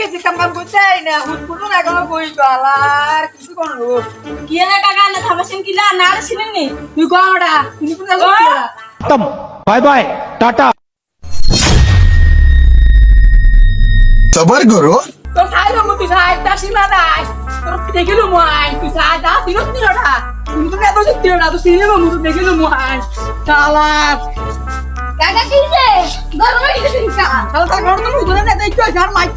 গেছি কাম করতে না হুটফুট না কোনো কই গলার কিছু করলো কি না কাকা না থামাছেন কি না আর ছিলেন নি তুই গড়া তুমি কোন যাবো खत्म बाय बाय टाटा सबर करो তো খাইলো মু তুই খাই তা সীমা নাই তোর দেখিলো মই তুই খাই দা তিরস নি ওটা তুমি তো এত সত্যি ওটা তো সিনেমা মু তো দেখিলো মই শালা কাকা কি রে গরম হয়ে গেছে শালা তা গড় তো ধরে না দেখছো আর মাইক